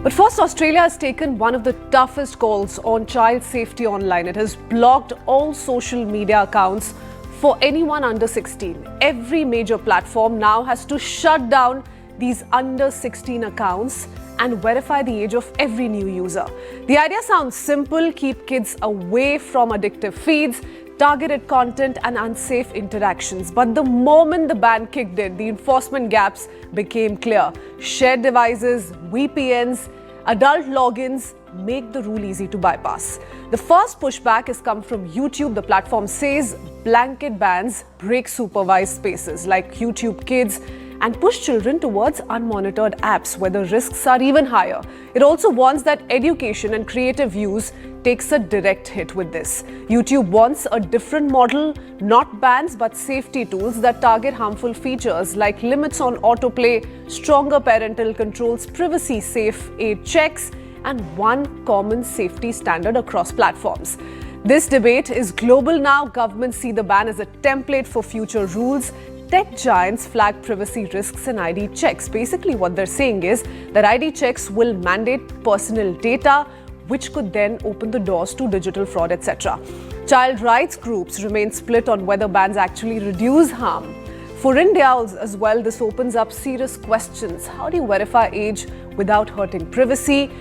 But first, Australia has taken one of the toughest calls on child safety online. It has blocked all social media accounts for anyone under 16. Every major platform now has to shut down these under 16 accounts and verify the age of every new user. The idea sounds simple: keep kids away from addictive feeds, targeted content and unsafe interactions. But the moment the ban kicked in, the enforcement gaps became clear. Shared devices, VPNs, adult logins make the rule easy to bypass. The first pushback has come from YouTube. The platform says blanket bans break supervised spaces like YouTube Kids and push children towards unmonitored apps where the risks are even higher. It also warns that education and creative use takes a direct hit with this. YouTube wants a different model, not bans but safety tools that target harmful features like limits on autoplay, stronger parental controls, privacy safe age checks, and one common safety standard across platforms. This debate is global now. Governments see the ban as a template for future rules. Tech giants flag privacy risks and ID checks. Basically, what they're saying is that ID checks will mandate personal data, which could then open the doors to digital fraud, etc. Child rights groups remain split on whether bans actually reduce harm. For India as well, this opens up serious questions. How do you verify age without hurting privacy?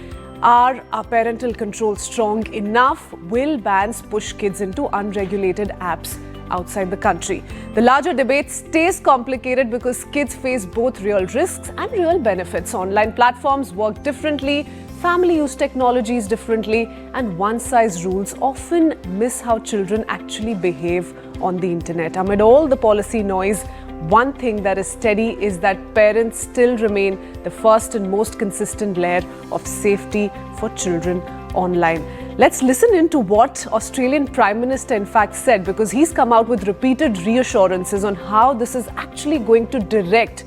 Are our parental controls strong enough? Will bans push kids into unregulated apps outside the country? The larger debate stays complicated because kids face both real risks and real benefits. Online platforms work differently, family use technologies differently, and one-size rules often miss how children actually behave on the internet. Amid all the policy noise, one thing that is steady is that parents still remain the first and most consistent layer of safety for children online. Let's listen into what Australian Prime Minister in fact said, because he's come out with repeated reassurances on how this is actually going to direct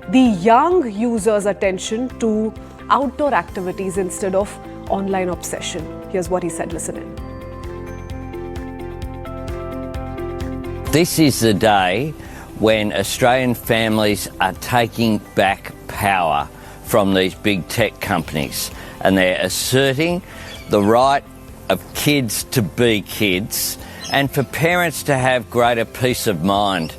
the young users' attention to outdoor activities instead of online obsession. Here's what he said. Listen in. This is the day when Australian families are taking back power from these big tech companies, and they're asserting the right of kids to be kids and for parents to have greater peace of mind.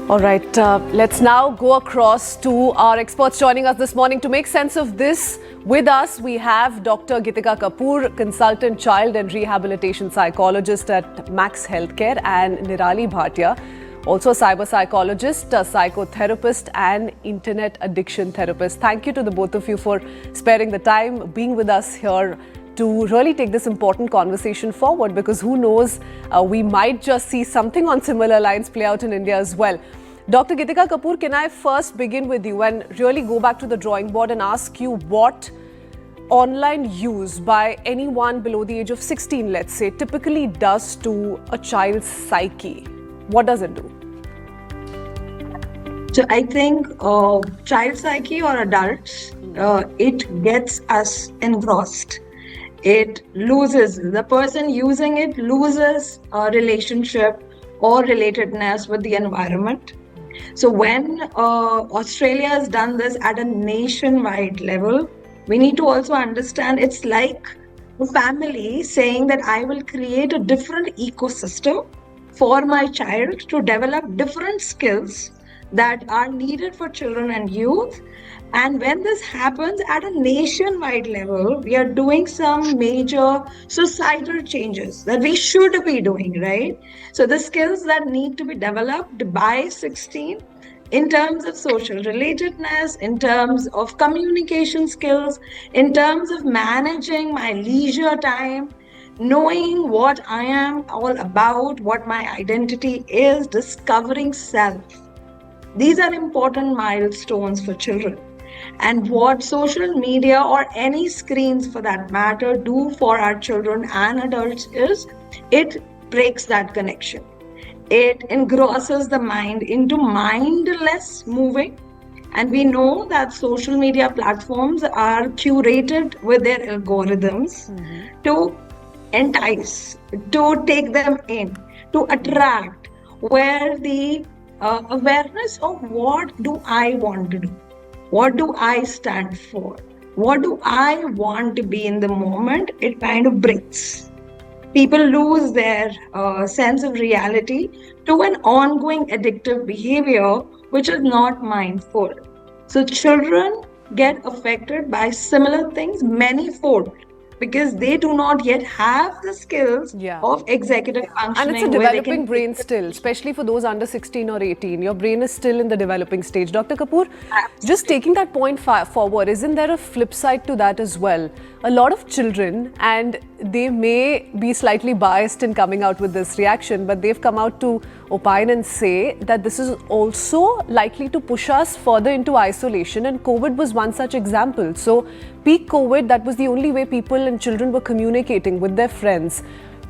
All right, let's now go across to our experts joining us this morning to make sense of this. With us, we have Dr. Geetika Kapoor, consultant child and rehabilitation psychologist at Max Healthcare, and Nirali Bhatia, also a cyber psychologist, a psychotherapist and internet addiction therapist. Thank you to the both of you for sparing the time, being with us here to really take this important conversation forward, because who knows, we might just see something on similar lines play out in India as well. Dr. Geetika Kapoor, can I first begin with you and really go back to the drawing board and ask you what online use by anyone below the age of 16, let's say, typically does to a child's psyche? What does it do? So I think child psyche or adults, it gets us engrossed. It loses, the person using it loses a relationship or relatedness with the environment. So when Australia has done this at a nationwide level, we need to also understand it's like a family saying that I will create a different ecosystem for my child to develop different skills that are needed for children and youth. And when this happens at a nationwide level, we are doing some major societal changes that we should be doing, right? So the skills that need to be developed by 16 in terms of social relatedness, in terms of communication skills, in terms of managing my leisure time, knowing what I am all about, what my identity is, discovering self. These are important milestones for children. And what social media or any screens for that matter do for our children and adults is it breaks that connection. It engrosses the mind into mindless moving. And we know that social media platforms are curated with their algorithms to entice, to take them in, to attract, where the awareness of what do I want to do, what do I stand for, what do I want to be in the moment, it kind of breaks. People lose their sense of reality to an ongoing addictive behavior which is not mindful. So children get affected by similar things manyfold because they do not yet have the skills Yeah. of executive And functioning. it's a where they developing can brain still, especially for those under 16 or 18. Your brain is still in the developing stage. Dr. Kapoor, just taking that point forward, isn't there a flip side to that as well? A lot of children, and they may be slightly biased in coming out with this reaction, but they've come out to opine and say that this is also likely to push us further into isolation, and COVID was one such example. So, peak COVID, that was the only way people and children were communicating with their friends.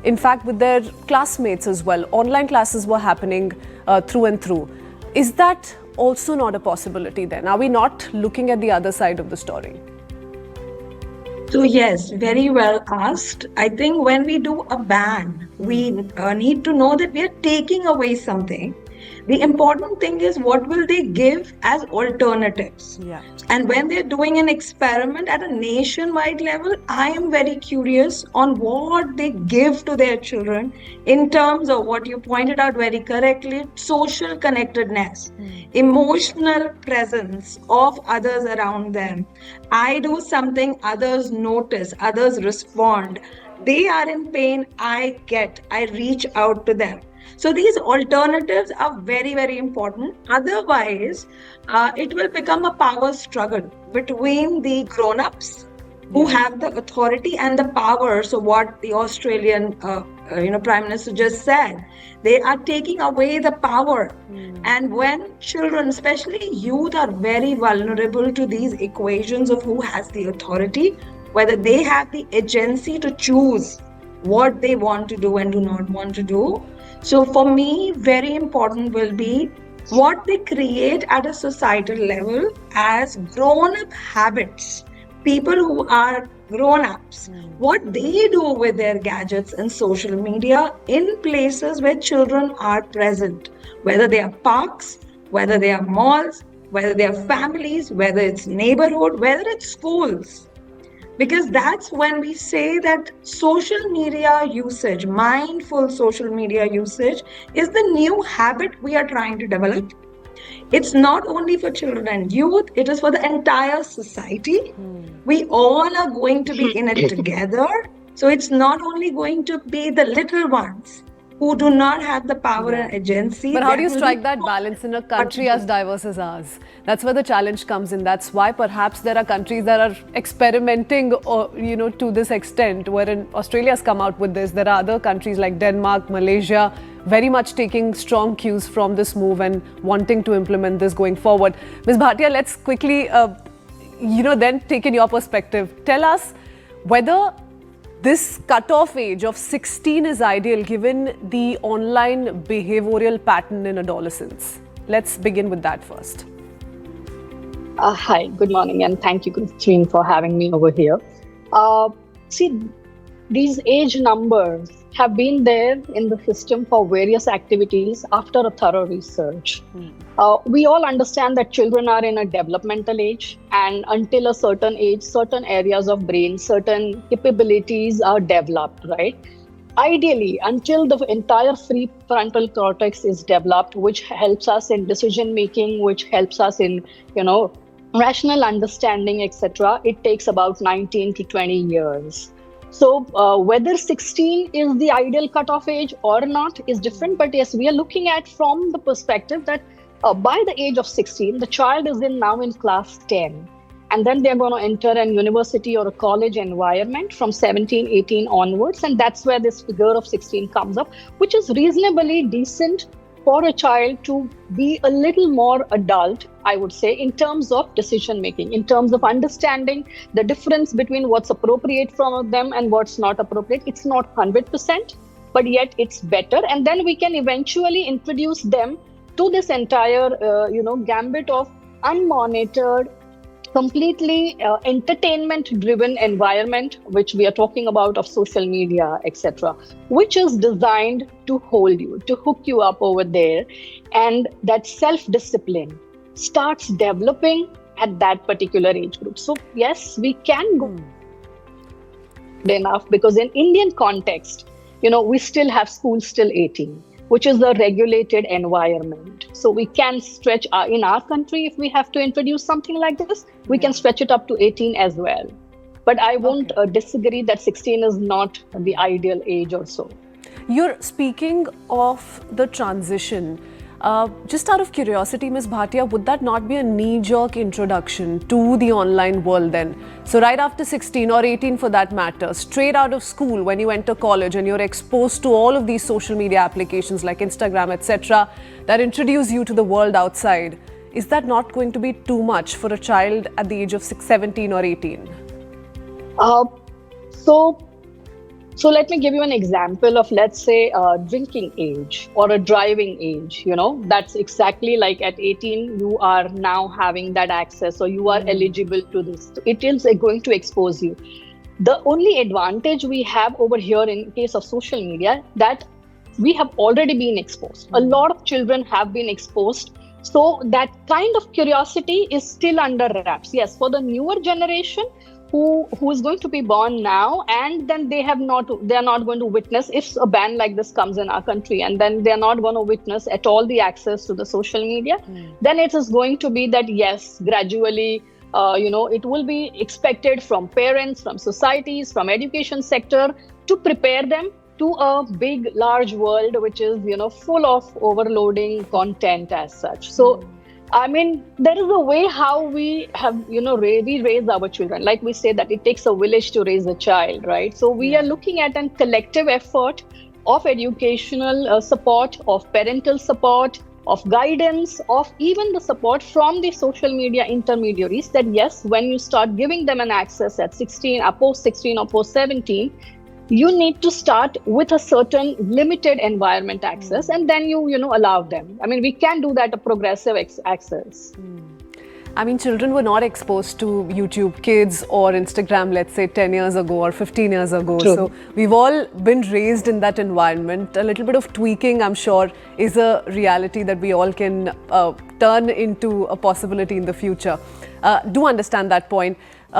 In fact, with their classmates as well. Online classes were happening through and through. Is that also not a possibility then? Are we not looking at the other side of the story? So yes, very well asked. I think when we do a ban, we need to know that we are taking away something. The important thing is what will they give as alternatives. Yeah. And when they're doing an experiment at a nationwide level, I am very curious on what they give to their children in terms of what you pointed out very correctly, social connectedness, emotional presence of others around them. I do something, others notice, others respond. They are in pain, I reach out to them. So these alternatives are very, very important. Otherwise, it will become a power struggle between the grown-ups who have the authority and the power. So what the Australian, Prime Minister just said, they are taking away the power. And when children, especially youth, are very vulnerable to these equations of who has the authority, whether they have the agency to choose what they want to do and do not want to do. So for me, very important will be what they create at a societal level as grown-up habits. People who are grown-ups, what they do with their gadgets and social media in places where children are present, whether they are parks, whether they are malls, whether they are families, whether it's neighborhood, whether it's schools. Because that's when we say that social media usage, mindful social media usage, is the new habit we are trying to develop. It's not only for children and youth, it is for the entire society. We all are going to be in it together. So it's not only going to be the little ones who do not have the power and agency. But how do you strike that balance in a country as diverse as ours? That's where the challenge comes in. That's why perhaps there are countries that are experimenting, to this extent. Wherein Australia's come out with this, there are other countries like Denmark, Malaysia, very much taking strong cues from this move and wanting to implement this going forward. Ms. Bhatia, let's quickly, then take in your perspective. Tell us whether this cutoff age of 16 is ideal given the online behavioral pattern in adolescence. Let's begin with that first. Hi, good morning, and thank you, Christine, for having me over here. These age numbers have been there in the system for various activities after a thorough research. We all understand that children are in a developmental age, and until a certain age, certain areas of brain, certain capabilities are developed, right? Ideally, until the entire prefrontal cortex is developed, which helps us in decision making, which helps us in, rational understanding, etc., it takes about 19 to 20 years. So whether 16 is the ideal cutoff age or not is different. But yes, we are looking at from the perspective that by the age of 16, the child is now in class 10. And then they're going to enter an university or a college environment from 17, 18 onwards. And that's where this figure of 16 comes up, which is reasonably decent for a child to be a little more adult, I would say, in terms of decision making, in terms of understanding the difference between what's appropriate from them and what's not appropriate. It's not 100%, but yet it's better. And then we can eventually introduce them to this entire, gambit of unmonitored completely entertainment driven environment, which we are talking about of social media, etc., which is designed to hold you, to hook you up over there. And that self discipline starts developing at that particular age group. So yes, we can go enough, because in Indian context, we still have schools till 18, which is a regulated environment. So we can stretch in our country, if we have to introduce something like this, we can stretch it up to 18 as well. But I won't disagree that 16 is not the ideal age or so. You're speaking of the transition. Just out of curiosity, Ms. Bhatia, would that not be a knee-jerk introduction to the online world then? So right after 16 or 18 for that matter, straight out of school when you enter college and you're exposed to all of these social media applications like Instagram, etc., that introduce you to the world outside, is that not going to be too much for a child at the age of 17 or 18? So let me give you an example of, let's say, a drinking age or a driving age. That's exactly like at 18, you are now having that access, or you are eligible to this. It is going to expose you. The only advantage we have over here in case of social media, that we have already been exposed. A lot of children have been exposed. So that kind of curiosity is still under wraps. Yes, for the newer generation, who is going to be born now, and then they are not going to witness, if a ban like this comes in our country, and then they're not going to witness at all the access to the social media, then it is going to be that, yes, gradually, it will be expected from parents, from societies, from education sector, to prepare them to a big, large world, which is, full of overloading content as such. So, I mean, there is a way how we have, we raise our children. Like we say that it takes a village to raise a child, right? So we are looking at a collective effort of educational support, of parental support, of guidance, of even the support from the social media intermediaries, that yes, when you start giving them an access at 16, post 16 or post 17, you need to start with a certain limited environment access, and then you allow them. I mean, we can do that, a progressive access. I mean, children were not exposed to YouTube Kids or Instagram, let's say 10 years ago or 15 years ago. True. So we've all been raised in that environment. A little bit of tweaking, I'm sure, is a reality that we all can turn into a possibility in the future. Do understand that point.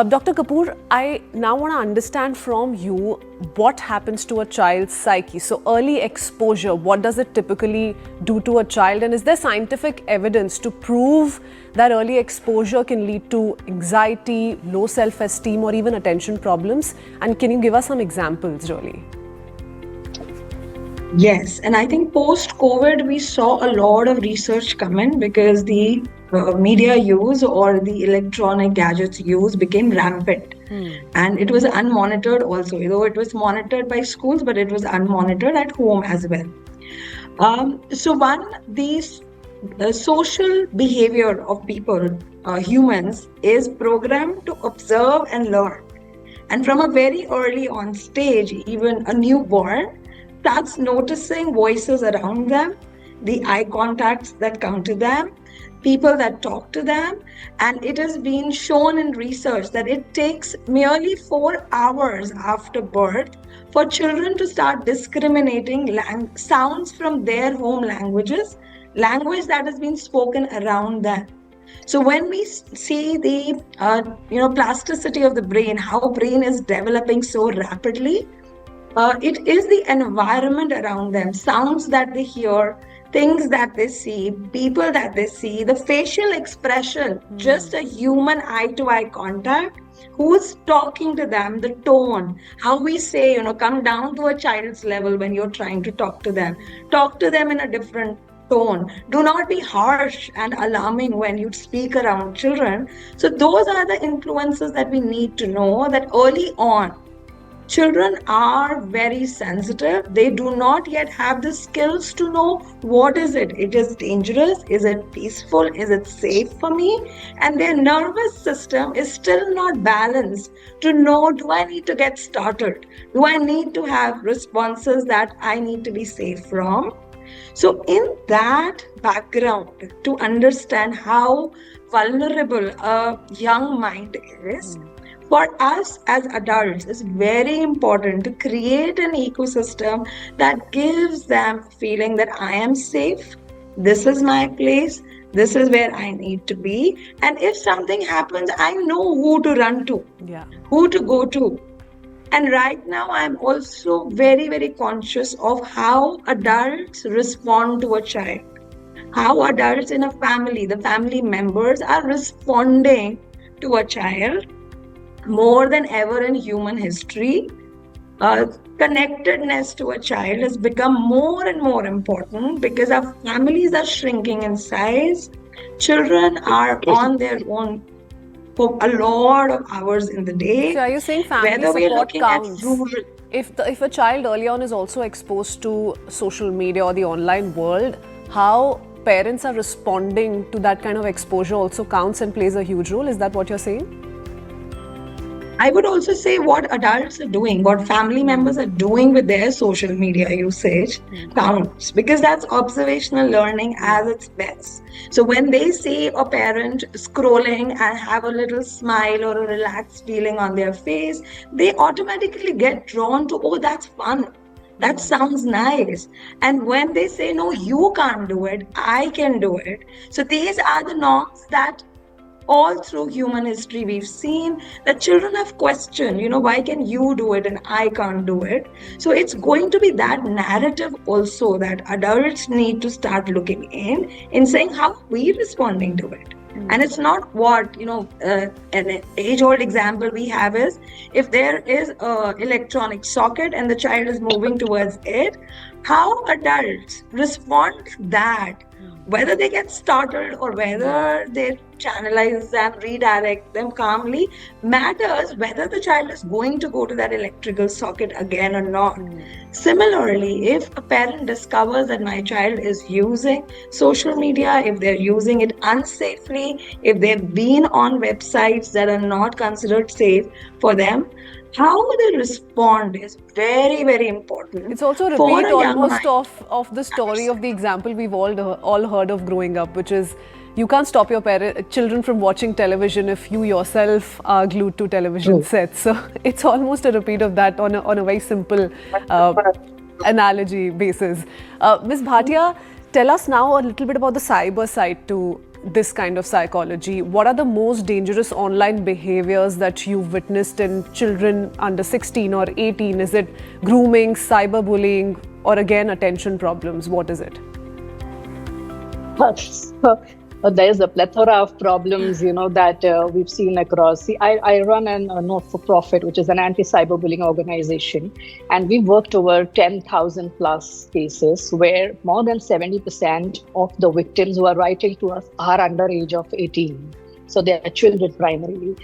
Dr. Kapoor, I now want to understand from you what happens to a child's psyche. So early exposure, what does it typically do to a child? And is there scientific evidence to prove that early exposure can lead to anxiety, low self-esteem, or even attention problems? And can you give us some examples, really? Yes, and I think post-COVID, we saw a lot of research come in because the media use or the electronic gadgets use became rampant. And it was unmonitored also, though it was monitored by schools, but it was unmonitored at home as well. The social behavior of people, humans, is programmed to observe and learn. And from a very early on stage, even a newborn starts noticing voices around them, the eye contacts that come to them, people that talk to them. And it has been shown in research that it takes merely 4 hours after birth for children to start discriminating sounds from their home languages, language that has been spoken around them. So when we see the plasticity of the brain, how brain is developing so rapidly, it is the environment around them, sounds that they hear, things that they see, people that they see, the facial expression, just a human eye-to-eye contact, who's talking to them, the tone, how we say, come down to a child's level when you're trying to talk to them in a different tone. Do not be harsh and alarming when you speak around children. So those are the influences that we need to know, that early on, children are very sensitive. They do not yet have the skills to know what is it. It is dangerous. Is it peaceful? Is it safe for me? And their nervous system is still not balanced to know, do I need to get started? Do I need to have responses that I need to be safe from? So, in that background, to understand how vulnerable a young mind is, for us as adults, it's very important to create an ecosystem that gives them a feeling that I am safe, this is my place, this is where I need to be. And if something happens, I know who to run to, Yeah. who to go to. And right now, I'm also very, very conscious of how adults respond to a child, how adults in a family, the family members, are responding to a child more than ever in human history. Connectedness to a child has become more and more important because our families are shrinking in size. Children are on their own for a lot of hours in the day. So are you saying family Whether we are support looking at counts? rural, If a child early on is also exposed to social media or the online world, how parents are responding to that kind of exposure also counts and plays a huge role. Is that what you're saying? I would also say what adults are doing, what family members are doing with their social media usage counts, because that's observational learning at its best. So when they see a parent scrolling and have a little smile or a relaxed feeling on their face, they automatically get drawn to, oh, that's fun. That sounds nice. And when they say, no, you can't do it, I can do it. So these are the norms that all through human history we've seen that children have questioned, why can you do it and I can't do it? So it's going to be that narrative also that adults need to start looking in saying how are we responding to it. And it's not what an age-old example we have is if there is a electronic socket and the child is moving towards it, how adults respond to that, whether they get startled or whether they channelize them, redirect them calmly, matters whether the child is going to go to that electrical socket again or not. Similarly, if a parent discovers that my child is using social media, if they're using it unsafely, if they've been on websites that are not considered safe for them, how they respond is very, very important. It's also a for repeat young almost mind. of the story of the example we've all heard of growing up, which is you can't stop your children from watching television if you yourself are glued to television sets. So it's almost a repeat of that on a very simple analogy basis. Ms. Bhatia, tell us now a little bit about the cyber side to this kind of psychology. What are the most dangerous online behaviors that you've witnessed in children under 16 or 18? Is it grooming, cyberbullying, or again attention problems? What is it? There's a plethora of problems, that we've seen across. See, I run a not-for-profit, which is an anti-cyberbullying organization, and we worked over 10,000 plus cases where more than 70% of the victims who are writing to us are under age of 18. So they are children primarily.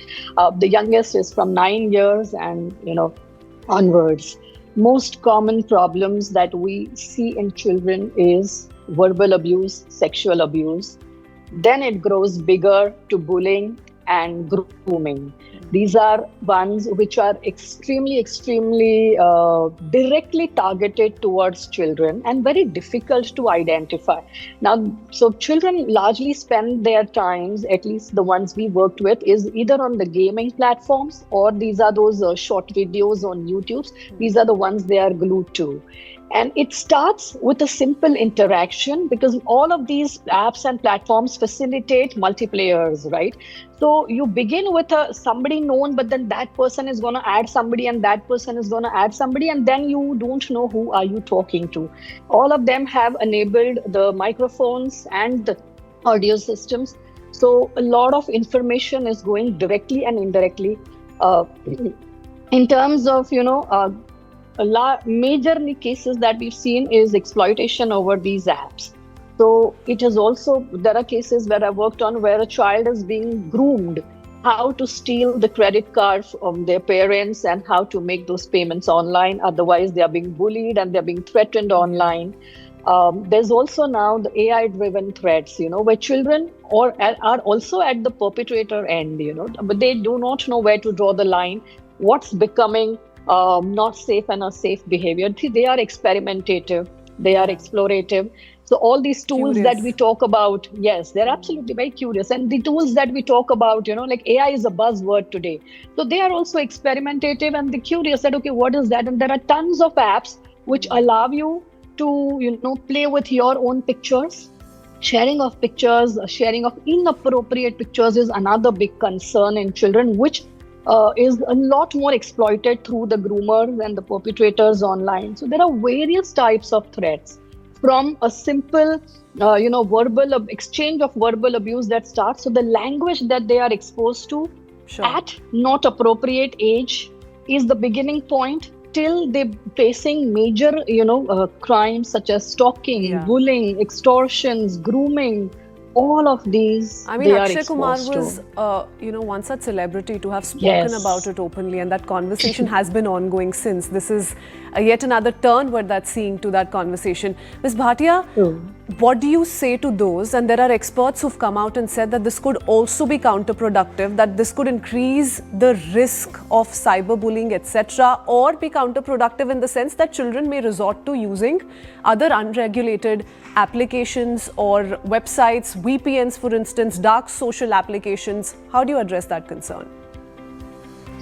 The youngest is from 9 years and, onwards. Most common problems that we see in children is verbal abuse, sexual abuse. Then it grows bigger to bullying and grooming. These are ones which are extremely directly targeted towards children and very difficult to identify. Now, so children largely spend their times, at least the ones we worked with, is either on the gaming platforms or these are those short videos on YouTube. These are the ones they are glued to. And it starts with a simple interaction because all of these apps and platforms facilitate multiplayers, right? So you begin with somebody known, but then that person is going to add somebody and that person is going to add somebody, and then you don't know who are you talking to. All of them have enabled the microphones and the audio systems. So a lot of information is going directly and indirectly. In terms of, majorly cases that we've seen is exploitation over these apps. So it is also, there are cases where I worked on where a child is being groomed, how to steal the credit card from their parents and how to make those payments online. Otherwise, they are being bullied and they're being threatened online. There's also now the AI-driven threats, where children are also at the perpetrator end, but they do not know where to draw the line, what's becoming not safe and a safe behavior. They are experimentative. They are explorative. So all these tools Curious. that we talk about, yes, they're absolutely very curious. And the tools that we talk about, like AI is a buzzword today. So they are also experimentative and they're curious that, okay, what is that? And there are tons of apps which allow you to, play with your own pictures. Sharing of pictures, sharing of inappropriate pictures is another big concern in children, which is a lot more exploited through the groomers and the perpetrators online. So there are various types of threats, from a simple, verbal exchange of verbal abuse that starts. So the language that they are exposed to Sure. at not appropriate age is the beginning point, till they facing major, crimes such as stalking, Yeah. bullying, extortions, grooming. All of these, I mean, they are Akshay Kumar exposed was, to. once such celebrity to have spoken Yes. about it openly, and that conversation has been ongoing since. This is yet another turn where that's seeing to that conversation. Ms. Bhatia, True. what do you say to those? And there are experts who've come out and said that this could also be counterproductive, that this could increase the risk of cyberbullying, etc., or be counterproductive in the sense that children may resort to using other unregulated applications or websites, VPNs, for instance, dark social applications. How do you address that concern?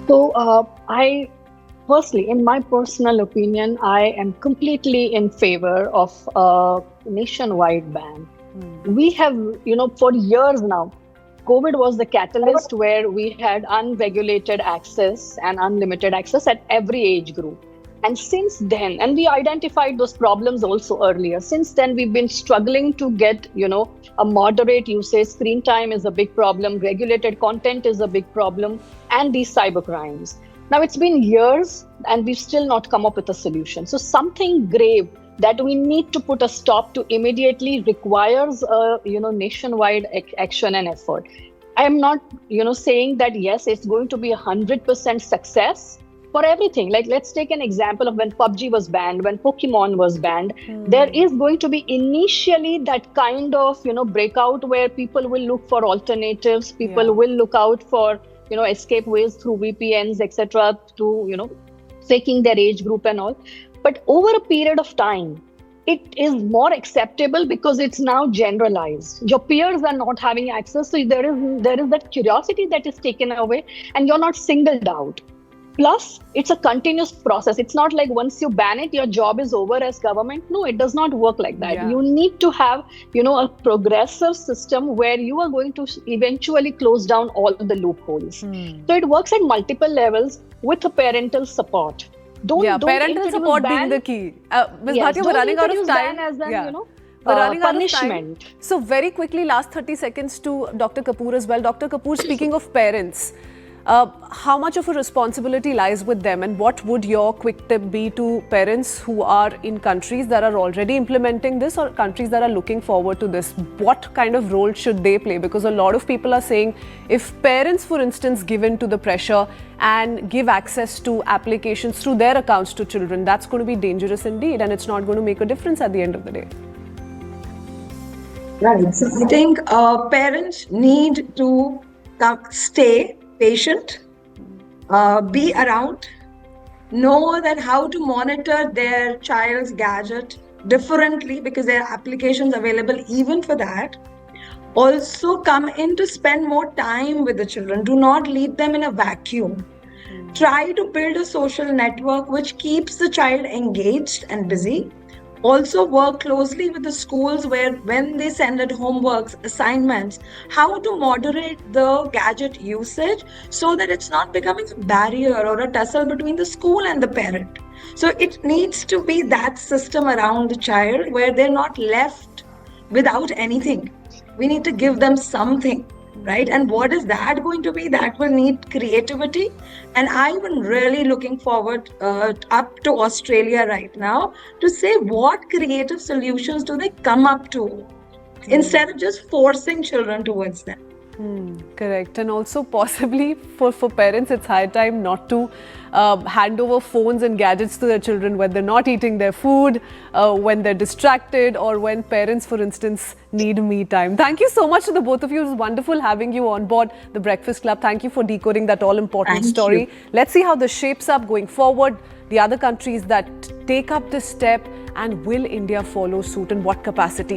So, firstly, in my personal opinion, I am completely in favor of a nationwide ban. We have, for years now, COVID was the catalyst where we had unregulated access and unlimited access at every age group. And since then, and we identified those problems also earlier, since then we've been struggling to get, a moderate usage. Screen time is a big problem, regulated content is a big problem, and these cyber crimes. Now it's been years and we've still not come up with a solution. So something grave that we need to put a stop to immediately requires a, nationwide action and effort. I am not, saying that yes, it's going to be 100% success for everything. Like, let's take an example of when PUBG was banned, when Pokemon was banned. There is going to be initially that kind of, breakout where people will look for alternatives. People will look out for, escape ways through VPNs, etc., to, faking their age group and all. But over a period of time, it is more acceptable because it's now generalized. Your peers are not having access, so there is that curiosity that is taken away, and you're not singled out. Plus, it's a continuous process. It's not like once you ban it, your job is over as government. No, it does not work like that. Yeah. You need to have, a progressive system where you are going to eventually close down all the loopholes. So it works at multiple levels with a parental support. Don't Parental introduce support being ban. the key. Ms. Yes, Bhatia, we're don't running out of introduce time. ban as an, We're running out of punishment. time. So very quickly, last 30 seconds to Dr. Kapoor as well. Dr. Kapoor, speaking of parents, how much of a responsibility lies with them, and what would your quick tip be to parents who are in countries that are already implementing this or countries that are looking forward to this? What kind of role should they play? Because a lot of people are saying if parents, for instance, give in to the pressure and give access to applications through their accounts to children, that's going to be dangerous indeed, and it's not going to make a difference at the end of the day. Right. So I think parents need to stay patient, be around, know that how to monitor their child's gadget differently because there are applications available even for that. Also come in to spend more time with the children. Do not leave them in a vacuum. Try to build a social network which keeps the child engaged and busy. Also work closely with the schools where when they send out homeworks, assignments, how to moderate the gadget usage so that it's not becoming a barrier or a tussle between the school and the parent. So it needs to be that system around the child where they're not left without anything. We need to give them something, right? And what is that going to be? That will need creativity. And I'm really looking forward up to Australia right now to say what creative solutions do they come up to instead of just forcing children towards them. Correct. And also possibly for parents, it's high time not to hand over phones and gadgets to their children when they're not eating their food, when they're distracted, or when parents, for instance, need me time. Thank you so much to the both of you. It was wonderful having you on board the Breakfast Club. Thank you for decoding that all-important Thank story. you. Let's see how this shapes up going forward. the other countries that take up this step, and will India follow suit? In what capacity?